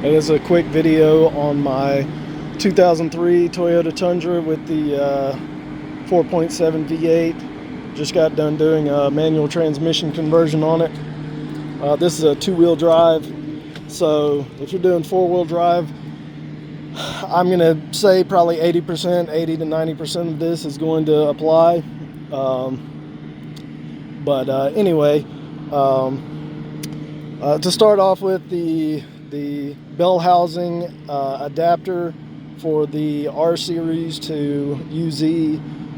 It is a quick video on my 2003 Toyota Tundra with the 4.7 V8. Just got done doing a manual transmission conversion on it. This is a two-wheel drive, so if you're doing four-wheel drive, I'm going to say probably 80%, 80 to 90% of this is going to apply. Anyway, to start off with, the bell housing adapter for the R series to UZ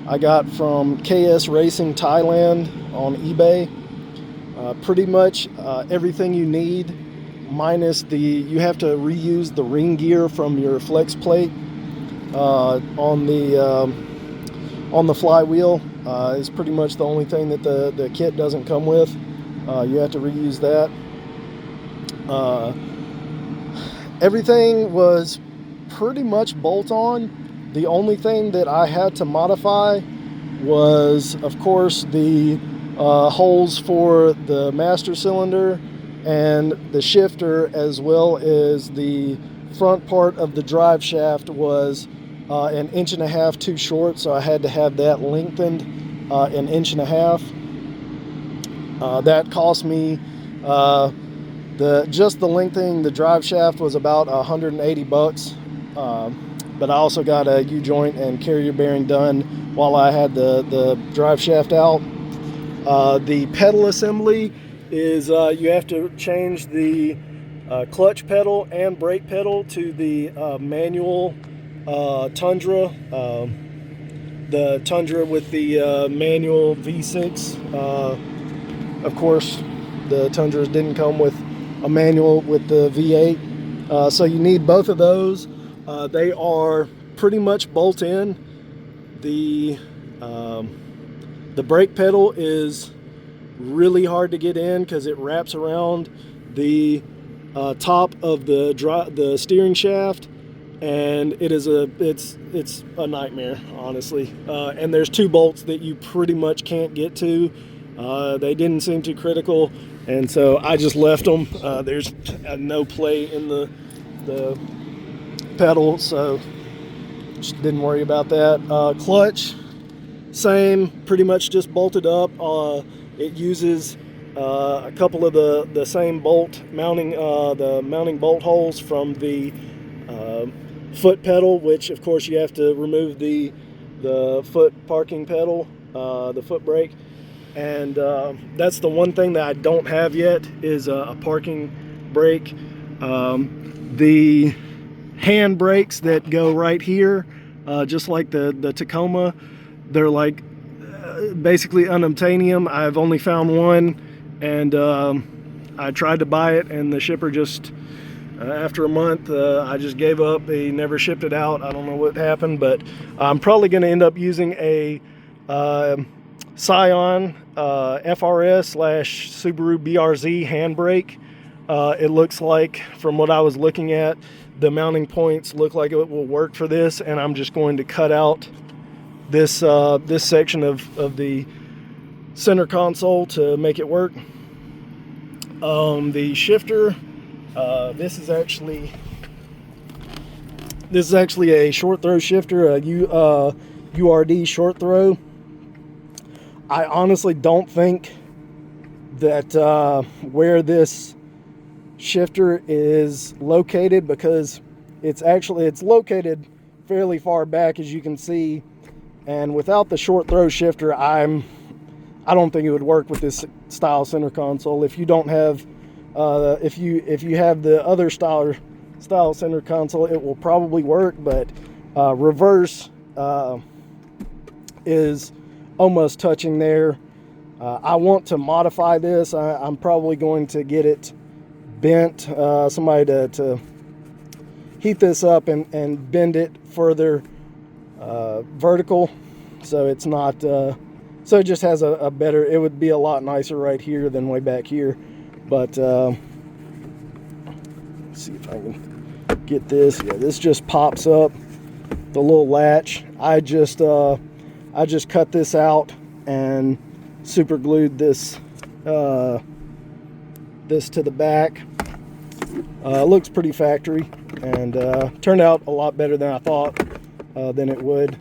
I got from KS Racing Thailand on eBay. Pretty much everything you need, minus you have to reuse the ring gear from your flex plate on the flywheel. Is pretty much the only thing that the kit doesn't come with. You have to reuse that. Everything was pretty much bolt-on. The only thing that I had to modify was, of course, the holes for the master cylinder and the shifter, as well as the front part of the drive shaft was an 1.5 inches too short, so I had to have that lengthened 1.5 inches. That cost me just the lengthening the drive shaft was about $180, but I also got a U-joint and carrier bearing done while I had the drive shaft out. The pedal assembly is you have to change the clutch pedal and brake pedal to the manual Tundra. The Tundra with the manual V6. Of course, the Tundras didn't come with a manual with the V8, so you need both of those. They are pretty much bolt in. The brake pedal is really hard to get in because it wraps around the top of the steering shaft, and it's a nightmare, honestly. And there's two bolts that you pretty much can't get to. They didn't seem too critical, and so I just left them. There's no play in the pedal, so just didn't worry about that. Clutch, same, pretty much just bolted up. It uses a couple of the same bolt mounting, the mounting bolt holes from the foot pedal, which of course you have to remove the foot parking pedal, the foot brake. And that's the one thing that I don't have yet is a parking brake. The hand brakes that go right here, just like the Tacoma, they're like basically unobtainium. I've only found one, and I tried to buy it, and the shipper just after a month I just gave up. He never shipped it out. I don't know what happened, but I'm probably going to end up using a Scion FRS/Subaru BRZ handbrake. It looks like, from what I was looking at, the mounting points look like it will work for this, and I'm just going to cut out this this section of the center console to make it work. The shifter, this is actually a short throw shifter, a URD short throw. I honestly don't think that where this shifter is located, because it's located fairly far back, as you can see, and without the short throw shifter, I don't think it would work with this style center console. If you don't have if you have the other style center console, it will probably work, but reverse is almost touching there. I want to modify this. I'm probably going to get it bent, somebody to heat this up and bend it further vertical, so it's not so it just has a better, it would be a lot nicer right here than way back here. But let's see if I can get this. Yeah, this just pops up, the little latch. I just cut this out and super glued this to the back. Looks pretty factory, and turned out a lot better than I thought than it would,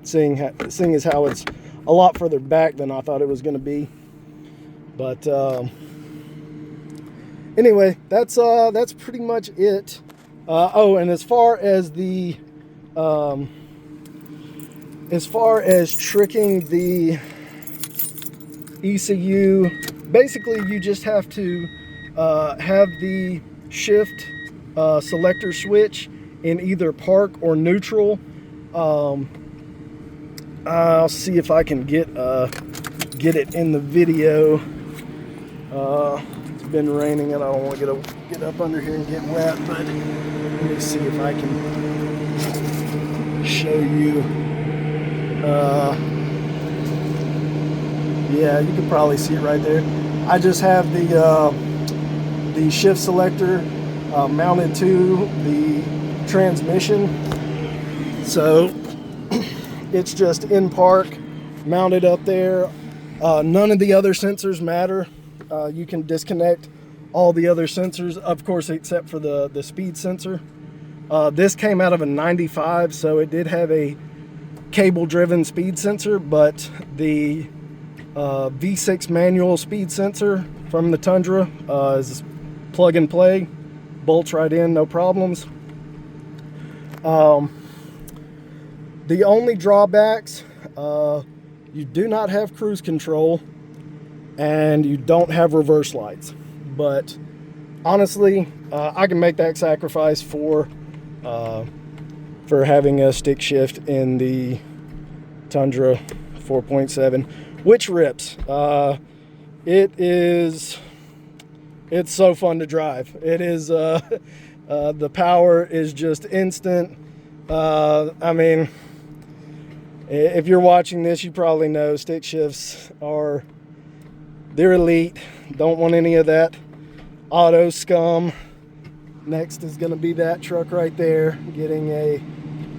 seeing as how it's a lot further back than I thought it was going to be. But anyway, that's pretty much it. Oh, and as far as tricking the ECU, basically you just have to have the shift selector switch in either park or neutral. I'll see if I can get it in the video. It's been raining and I don't want to get up under here and get wet, but let me see if I can show you. Yeah, you can probably see it right there. I just have the shift selector mounted to the transmission, so it's just in park, mounted up there. None of the other sensors matter. You can disconnect all the other sensors, of course, except for the speed sensor. This came out of a 95, so it did have a cable-driven speed sensor, but the V6 manual speed sensor from the Tundra is plug and play, bolts right in, no problems. The only drawbacks, you do not have cruise control and you don't have reverse lights. But honestly, I can make that sacrifice for having a stick shift in the Tundra 4.7, which rips. It's so fun to drive. It is, the power is just instant. I mean, if you're watching this, you probably know stick shifts they're elite. Don't want any of that auto scum. Next is going to be that truck right there, getting a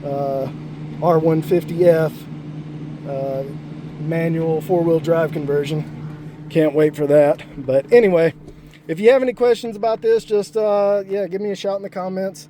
R150F manual 4-wheel drive conversion. Can't wait for that. But anyway, if you have any questions about this, just yeah, give me a shout in the comments.